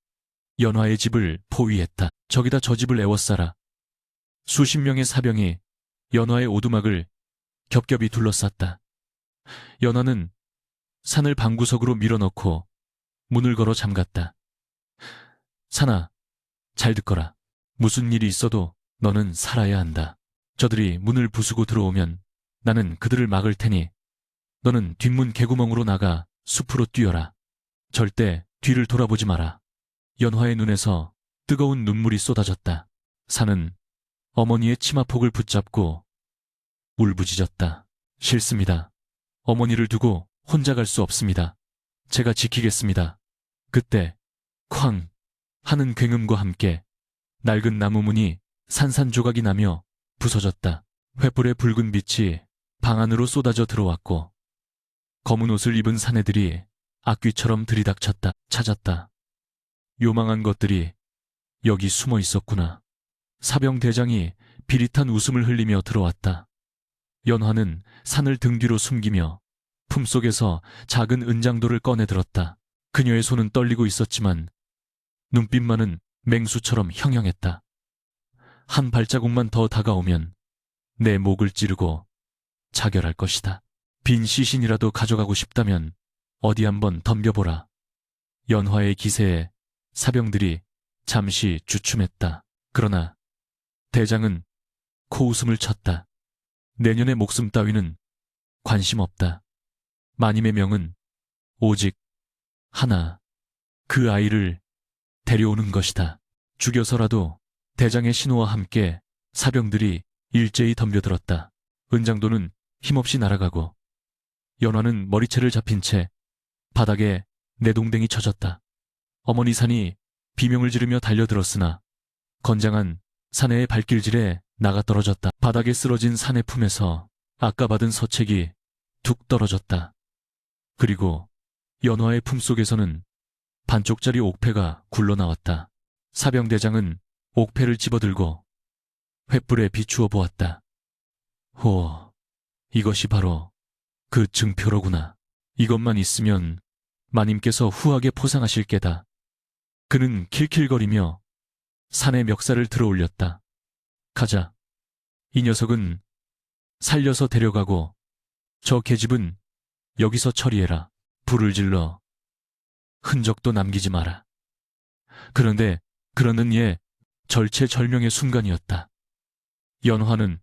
연화의 집을 포위했다. 저기다 저 집을 에워싸라. 수십 명의 사병이 연화의 오두막을 겹겹이 둘러쌌다. 연화는 산을 방구석으로 밀어넣고 문을 걸어 잠갔다. 산아, 잘 듣거라. 무슨 일이 있어도 너는 살아야 한다. 저들이 문을 부수고 들어오면 나는 그들을 막을 테니 너는 뒷문 개구멍으로 나가 숲으로 뛰어라. 절대 뒤를 돌아보지 마라. 연화의 눈에서 뜨거운 눈물이 쏟아졌다. 산은 어머니의 치마폭을 붙잡고 울부짖었다. 싫습니다. 어머니를 두고 혼자 갈 수 없습니다. 제가 지키겠습니다. 그때 쾅 하는 굉음과 함께 낡은 나무 문이 산산조각이 나며 부서졌다. 횃불의 붉은 빛이 방 안으로 쏟아져 들어왔고 검은 옷을 입은 사내들이 악귀처럼 들이닥쳤다. 찾았다. 요망한 것들이 여기 숨어 있었구나. 사병 대장이 비릿한 웃음을 흘리며 들어왔다. 연화는 산을 등 뒤로 숨기며 품속에서 작은 은장도를 꺼내 들었다. 그녀의 손은 떨리고 있었지만 눈빛만은 맹수처럼 형형했다. 한 발자국만 더 다가오면 내 목을 찌르고 자결할 것이다. 빈 시신이라도 가져가고 싶다면 어디 한번 덤벼보라. 연화의 기세에 사병들이 잠시 주춤했다. 그러나 대장은 코웃음을 쳤다. 내년의 목숨 따위는 관심 없다. 마님의 명은 오직 하나, 그 아이를 데려오는 것이다. 죽여서라도 대장의 신호와 함께 사병들이 일제히 덤벼들었다. 은장도는 힘없이 날아가고 연화는 머리채를 잡힌 채 바닥에 내동댕이 쳐졌다. 어머니 산이 비명을 지르며 달려들었으나 건장한 사내의 발길질에 나가 떨어졌다. 바닥에 쓰러진 사내 품에서 아까 받은 서책이 툭 떨어졌다. 그리고 연화의 품속에서는 반쪽짜리 옥패가 굴러나왔다. 사병대장은 옥패를 집어들고 횃불에 비추어 보았다. 호, 이것이 바로 그 증표로구나. 이것만 있으면 마님께서 후하게 포상하실 게다. 그는 킬킬거리며 산의 멱살을 들어 올렸다. 가자. 이 녀석은 살려서 데려가고 저 계집은 여기서 처리해라. 불을 질러 흔적도 남기지 마라. 그런데 그러는 얘 절체절명의 순간이었다. 연화는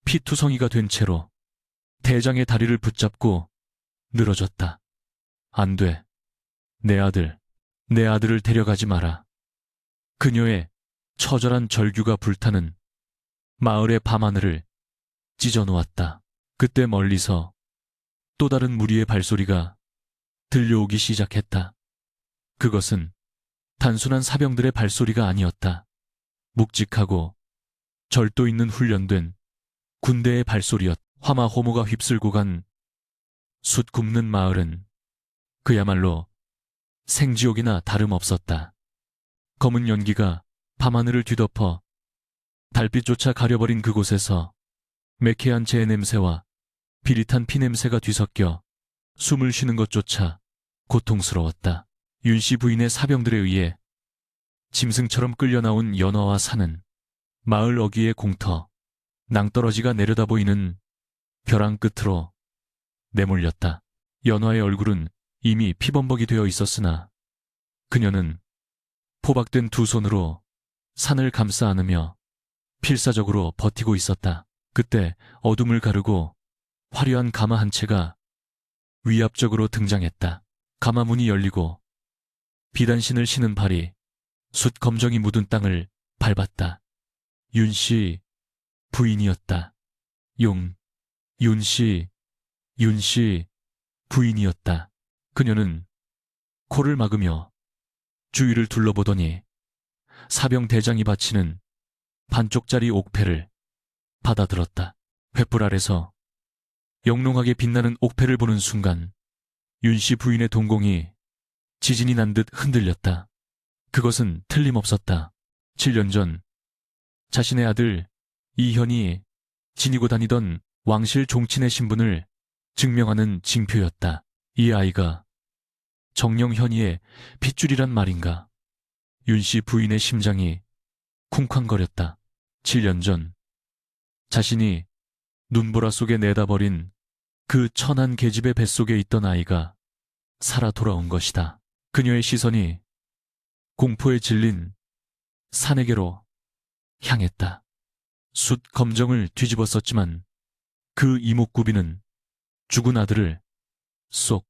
피투성이가 된 채로 대장의 다리를 붙잡고 늘어졌다. 안 돼. 내 아들을 데려가지 마라. 그녀의 처절한 절규가 불타는 마을의 밤하늘을 찢어놓았다. 그때 멀리서 또 다른 무리의 발소리가 들려오기 시작했다. 그것은 단순한 사병들의 발소리가 아니었다. 묵직하고 절도 있는 훈련된 군대의 발소리였다. 화마호모가 휩쓸고 간 숯 굽는 마을은 그야말로 생지옥이나 다름없었다. 검은 연기가 밤하늘을 뒤덮어 달빛조차 가려버린 그곳에서 매캐한 재 냄새와 비릿한 피냄새가 뒤섞여 숨을 쉬는 것조차 고통스러웠다. 윤씨 부인의 사병들에 의해 짐승처럼 끌려나온 연화와 산은 마을 어귀의 공터, 낭떠러지가 내려다 보이는 벼랑 끝으로 내몰렸다. 연화의 얼굴은 이미 피범벅이 되어 있었으나 그녀는 포박된 두 손으로 산을 감싸 안으며 필사적으로 버티고 있었다. 그때 어둠을 가르고 화려한 가마 한 채가 위압적으로 등장했다. 가마 문이 열리고 비단신을 신은 발이 숯 검정이 묻은 땅을 밟았다. 윤씨 부인이었다. 윤씨 부인이었다. 그녀는 코를 막으며 주위를 둘러보더니 사병 대장이 바치는 반쪽짜리 옥패를 받아들었다. 횃불 아래서 영롱하게 빛나는 옥패를 보는 순간 윤씨 부인의 동공이 지진이 난 듯 흔들렸다. 그것은 틀림없었다. 7년 전 자신의 아들 이현이 지니고 다니던 왕실 종친의 신분을 증명하는 징표였다. 이 아이가 정령 현이의 핏줄이란 말인가. 윤씨 부인의 심장이 쿵쾅거렸다. 7년 전 자신이 눈보라 속에 내다버린 그 천한 계집의 뱃속에 있던 아이가 살아 돌아온 것이다. 그녀의 시선이 공포에 질린 산에게로 향했다. 숯 검정을 뒤집었었지만 그 이목구비는 죽은 아들을 쏙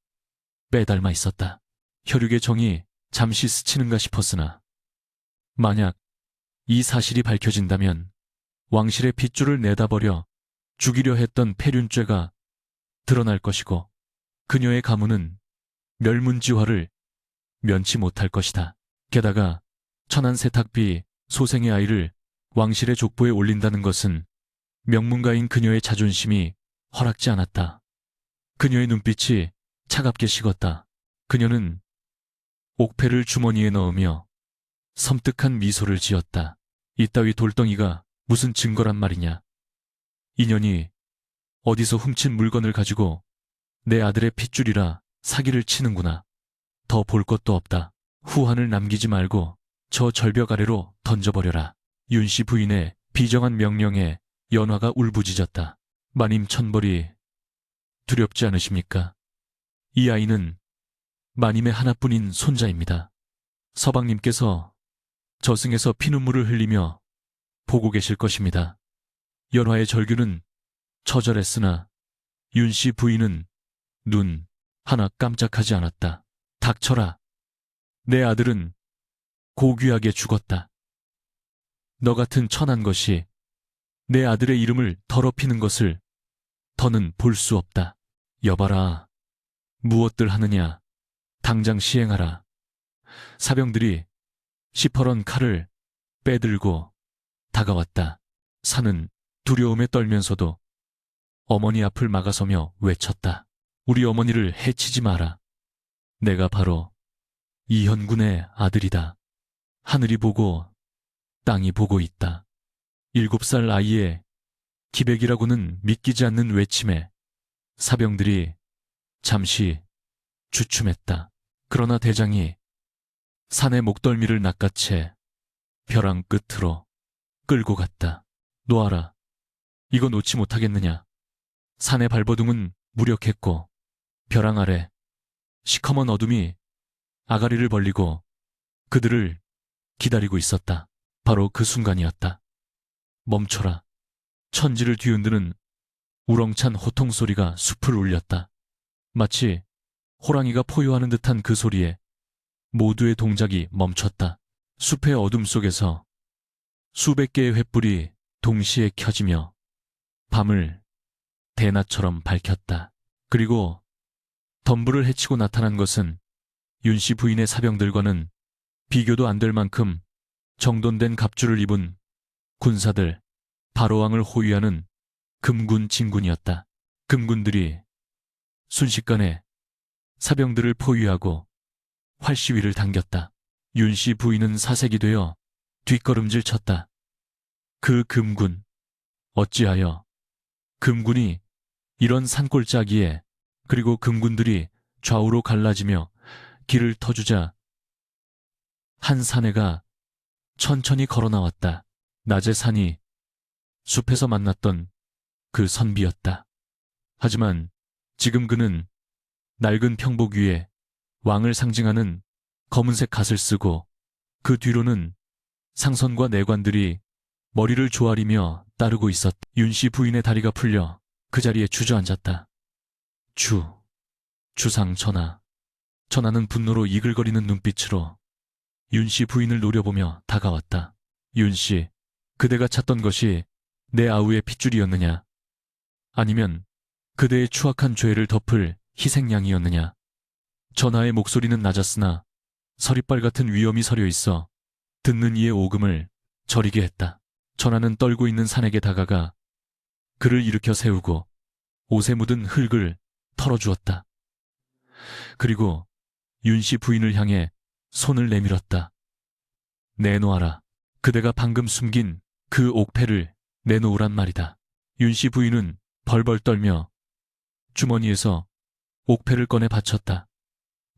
빼닮아 있었다. 혈육의 정이 잠시 스치는가 싶었으나 만약 이 사실이 밝혀진다면 왕실의 핏줄을 내다버려 죽이려 했던 폐륜죄가 드러날 것이고 그녀의 가문은 멸문지화를 면치 못할 것이다. 게다가 천한 세탁비 소생의 아이를 왕실의 족보에 올린다는 것은 명문가인 그녀의 자존심이 허락지 않았다. 그녀의 눈빛이 차갑게 식었다. 그녀는 옥패를 주머니에 넣으며 섬뜩한 미소를 지었다. 이따위 돌덩이가 무슨 증거란 말이냐. 인연이 어디서 훔친 물건을 가지고 내 아들의 핏줄이라 사기를 치는구나. 더 볼 것도 없다. 후환을 남기지 말고 저 절벽 아래로 던져버려라. 윤씨 부인의 비정한 명령에 연화가 울부짖었다. 마님 천벌이 두렵지 않으십니까? 이 아이는 마님의 하나뿐인 손자입니다. 서방님께서 저승에서 피눈물을 흘리며 보고 계실 것입니다. 연화의 절규는 처절했으나 윤씨 부인은 눈 하나 깜짝하지 않았다. 닥쳐라. 내 아들은 고귀하게 죽었다. 너 같은 천한 것이 내 아들의 이름을 더럽히는 것을 더는 볼 수 없다. 여봐라. 무엇들 하느냐. 당장 시행하라. 사병들이 시퍼런 칼을 빼들고 다가왔다. 산은 두려움에 떨면서도 어머니 앞을 막아서며 외쳤다. 우리 어머니를 해치지 마라. 내가 바로 이현군의 아들이다. 하늘이 보고 땅이 보고 있다. 7살 아이의 기백이라고는 믿기지 않는 외침에 사병들이 잠시 주춤했다. 그러나 대장이 산의 목덜미를 낚아채 벼랑 끝으로 끌고 갔다. 놓아라. 이거 놓지 못하겠느냐. 산의 발버둥은 무력했고 벼랑 아래 시커먼 어둠이 아가리를 벌리고 그들을 기다리고 있었다. 바로 그 순간이었다. 멈춰라. 천지를 뒤흔드는 우렁찬 호통 소리가 숲을 울렸다. 마치 호랑이가 포효하는 듯한 그 소리에 모두의 동작이 멈췄다. 숲의 어둠 속에서 수백 개의 횃불이 동시에 켜지며 밤을 대낮처럼 밝혔다. 그리고 덤불을 헤치고 나타난 것은 윤씨 부인의 사병들과는 비교도 안 될 만큼 정돈된 갑주를 입은 군사들, 바로왕을 호위하는 금군 진군이었다. 금군들이 순식간에 사병들을 포위하고 활시 위를 당겼다. 윤씨 부인은 사색이 되어 뒷걸음질 쳤다. 그 금군, 어찌하여 금군이 이런 산골짜기에, 그리고 금군들이 좌우로 갈라지며 길을 터주자 한 사내가 천천히 걸어 나왔다. 낮의 산이 숲에서 만났던 그 선비였다. 하지만 지금 그는 낡은 평복 위에 왕을 상징하는 검은색 갓을 쓰고 그 뒤로는 상선과 내관들이 머리를 조아리며 따르고 있었다. 윤씨 부인의 다리가 풀려 그 자리에 주저앉았다. 주상 전하. 전하는 분노로 이글거리는 눈빛으로 윤씨 부인을 노려보며 다가왔다. 윤씨, 그대가 찾던 것이 내 아우의 핏줄이었느냐? 아니면 그대의 추악한 죄를 덮을 희생양이었느냐? 전하의 목소리는 낮았으나 서리빨 같은 위엄이 서려 있어 듣는 이의 오금을 저리게 했다. 전하는 떨고 있는 산에게 다가가 그를 일으켜 세우고 옷에 묻은 흙을 털어주었다. 그리고 윤씨 부인을 향해 손을 내밀었다. 내놓아라. 그대가 방금 숨긴 그 옥패를 내놓으란 말이다. 윤씨 부인은 벌벌 떨며 주머니에서 옥패를 꺼내 바쳤다.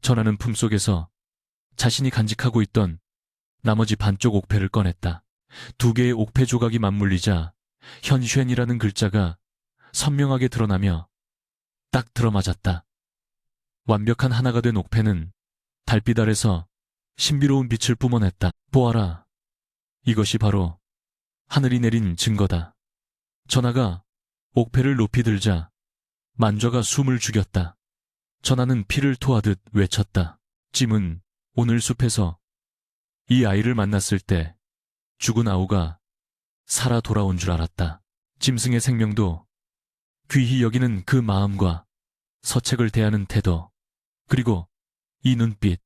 전하는 품속에서 자신이 간직하고 있던 나머지 반쪽 옥패를 꺼냈다. 2개의 옥패 조각이 맞물리자 현쉔이라는 글자가 선명하게 드러나며 딱 들어맞았다. 완벽한 하나가 된 옥패는 달빛 아래서 신비로운 빛을 뿜어냈다. 보아라. 이것이 바로 하늘이 내린 증거다. 전하가 옥패를 높이 들자 만좌가 숨을 죽였다. 전하는 피를 토하듯 외쳤다. 찜은 오늘 숲에서 이 아이를 만났을 때 죽은 아우가 살아 돌아온 줄 알았다. 짐승의 생명도 귀히 여기는 그 마음과 서책을 대하는 태도, 그리고 이 눈빛,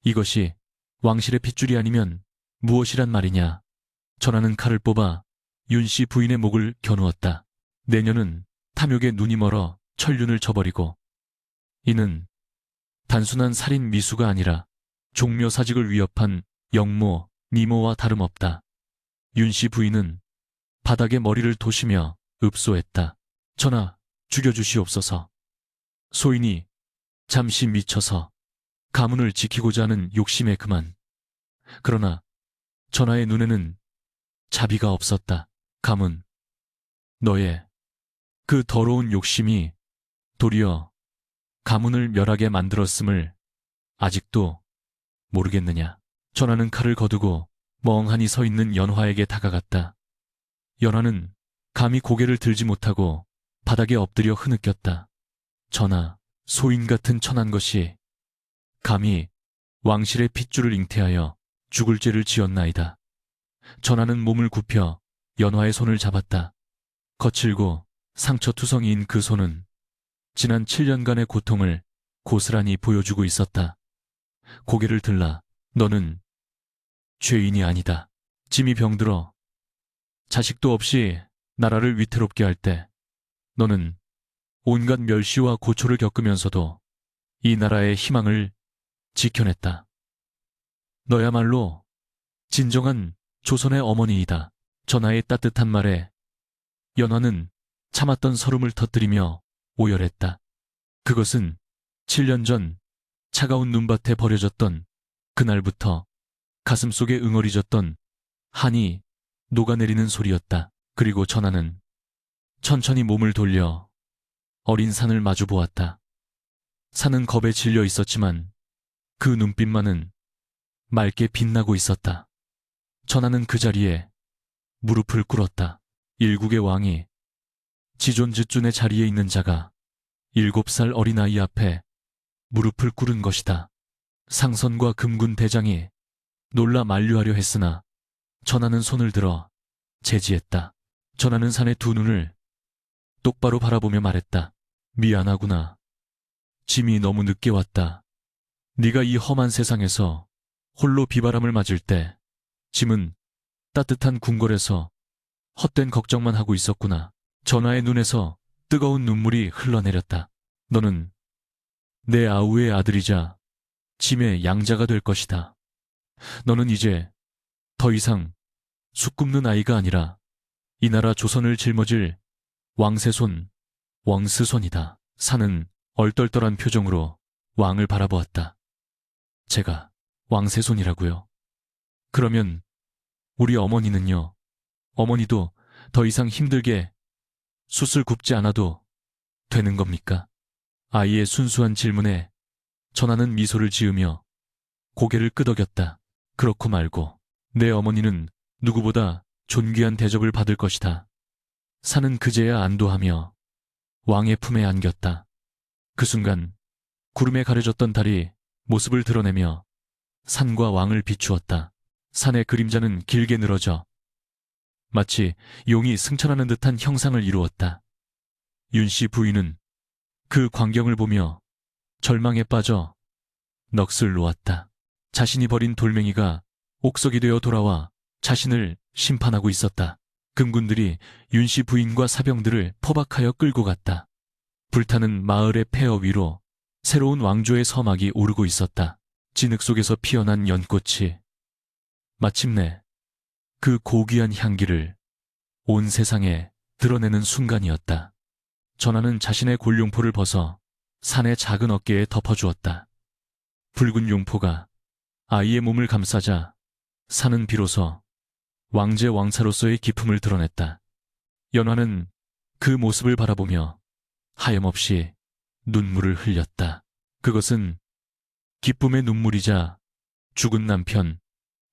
이것이 왕실의 핏줄이 아니면 무엇이란 말이냐. 전하는 칼을 뽑아 윤씨 부인의 목을 겨누었다. 내년은 탐욕에 눈이 멀어 천륜을 저버리고 이는 단순한 살인 미수가 아니라 종묘사직을 위협한 영모, 미모와 다름없다. 윤씨 부인은 바닥에 머리를 도시며 읍소했다. 전하, 죽여주시옵소서. 소인이 잠시 미쳐서 가문을 지키고자 하는 욕심에 그만. 그러나 전하의 눈에는 자비가 없었다. 가문, 너의 그 더러운 욕심이 도리어 가문을 멸하게 만들었음을 아직도 모르겠느냐. 전하는 칼을 거두고 멍하니 서 있는 연화에게 다가갔다. 연화는 감히 고개를 들지 못하고 바닥에 엎드려 흐느꼈다. 전하, 소인 같은 천한 것이 감히 왕실의 핏줄을 잉태하여 죽을 죄를 지었나이다. 전하는 몸을 굽혀 연화의 손을 잡았다. 거칠고 상처투성이인 그 손은 지난 7년간의 고통을 고스란히 보여주고 있었다. 고개를 들라. 너는 죄인이 아니다. 짐이 병들어 자식도 없이 나라를 위태롭게 할 때 너는 온갖 멸시와 고초를 겪으면서도 이 나라의 희망을 지켜냈다. 너야말로 진정한 조선의 어머니이다. 전하의 따뜻한 말에 연화는 참았던 서름을 터뜨리며 오열했다. 그것은 7년 전 차가운 눈밭에 버려졌던 그날부터 가슴속에 응어리졌던 한이 녹아내리는 소리였다. 그리고 전하는 천천히 몸을 돌려 어린 산을 마주 보았다. 산은 겁에 질려 있었지만 그 눈빛만은 맑게 빛나고 있었다. 전하는 그 자리에 무릎을 꿇었다. 일국의 왕이 지존지존의 자리에 있는 자가 7살 어린아이 앞에 무릎을 꿇은 것이다. 상선과 금군 대장이 놀라 만류하려 했으나 전하는 손을 들어 제지했다. 전하는 산의 두 눈을 똑바로 바라보며 말했다. 미안하구나. 짐이 너무 늦게 왔다. 네가 이 험한 세상에서 홀로 비바람을 맞을 때 짐은 따뜻한 궁궐에서 헛된 걱정만 하고 있었구나. 전하의 눈에서 뜨거운 눈물이 흘러내렸다. 너는 내 아우의 아들이자 짐의 양자가 될 것이다. 너는 이제 더 이상 숫 굽는 아이가 아니라 이 나라 조선을 짊어질 왕세손, 왕스손이다. 산은 얼떨떨한 표정으로 왕을 바라보았다. 제가 왕세손이라고요? 그러면 우리 어머니는요? 어머니도 더 이상 힘들게 숯을 굽지 않아도 되는 겁니까? 아이의 순수한 질문에 전하는 미소를 지으며 고개를 끄덕였다. 그렇고 말고 내 어머니는 누구보다 존귀한 대접을 받을 것이다. 산은 그제야 안도하며 왕의 품에 안겼다. 그 순간 구름에 가려졌던 달이 모습을 드러내며 산과 왕을 비추었다. 산의 그림자는 길게 늘어져 마치 용이 승천하는 듯한 형상을 이루었다. 윤씨 부인은 그 광경을 보며 절망에 빠져 넋을 놓았다. 자신이 버린 돌멩이가 옥석이 되어 돌아와 자신을 심판하고 있었다. 금군들이 윤씨 부인과 사병들을 포박하여 끌고 갔다. 불타는 마을의 폐허 위로 새로운 왕조의 서막이 오르고 있었다. 진흙 속에서 피어난 연꽃이 마침내 그 고귀한 향기를 온 세상에 드러내는 순간이었다. 전하는 자신의 골룡포를 벗어 산의 작은 어깨에 덮어주었다. 붉은 용포가 아이의 몸을 감싸자 산은 비로소 왕제 왕사로서의 기품을 드러냈다. 연화는 그 모습을 바라보며 하염없이 눈물을 흘렸다. 그것은 기쁨의 눈물이자 죽은 남편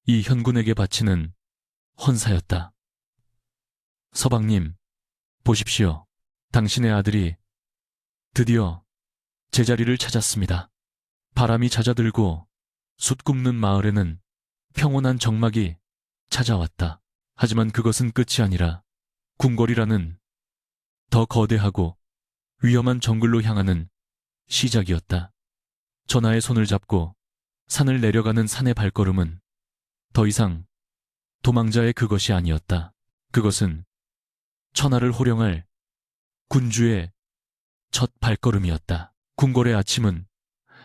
이현군에게 바치는 헌사였다. 서방님, 보십시오. 당신의 아들이 드디어 제자리를 찾았습니다. 바람이 잦아들고 숯 굽는 마을에는 평온한 정막이 찾아왔다. 하지만 그것은 끝이 아니라 궁궐이라는 더 거대하고 위험한 정글로 향하는 시작이었다. 전하의 손을 잡고 산을 내려가는 산의 발걸음은 더 이상 도망자의 그것이 아니었다. 그것은 천하를 호령할 군주의 첫 발걸음이었다. 궁궐의 아침은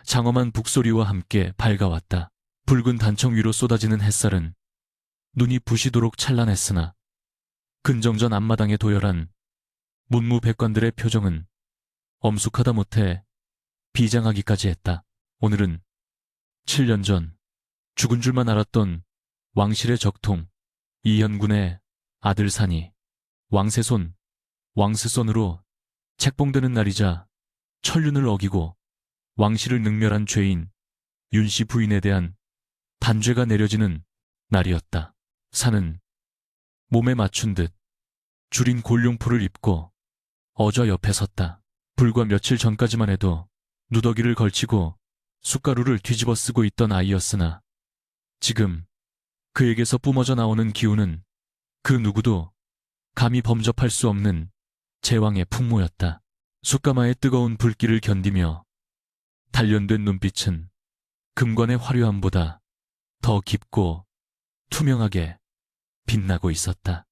장엄한 북소리와 함께 밝아왔다. 붉은 단청 위로 쏟아지는 햇살은 눈이 부시도록 찬란했으나 근정전 앞마당에 도열한 문무백관들의 표정은 엄숙하다 못해 비장하기까지 했다. 오늘은 7년 전 죽은 줄만 알았던 왕실의 적통 이현군의 아들 산이 왕세손, 왕스손으로 책봉되는 날이자 천륜을 어기고 왕실을 능멸한 죄인 윤씨 부인에 대한 단죄가 내려지는 날이었다. 산은 몸에 맞춘 듯 줄인 골룡포를 입고 어좌 옆에 섰다. 불과 며칠 전까지만 해도 누더기를 걸치고 숟가루를 뒤집어 쓰고 있던 아이였으나 지금 그에게서 뿜어져 나오는 기운은 그 누구도 감히 범접할 수 없는 제왕의 풍모였다. 숯가마의 뜨거운 불길을 견디며 단련된 눈빛은 금관의 화려함보다 더 깊고 투명하게 빛나고 있었다.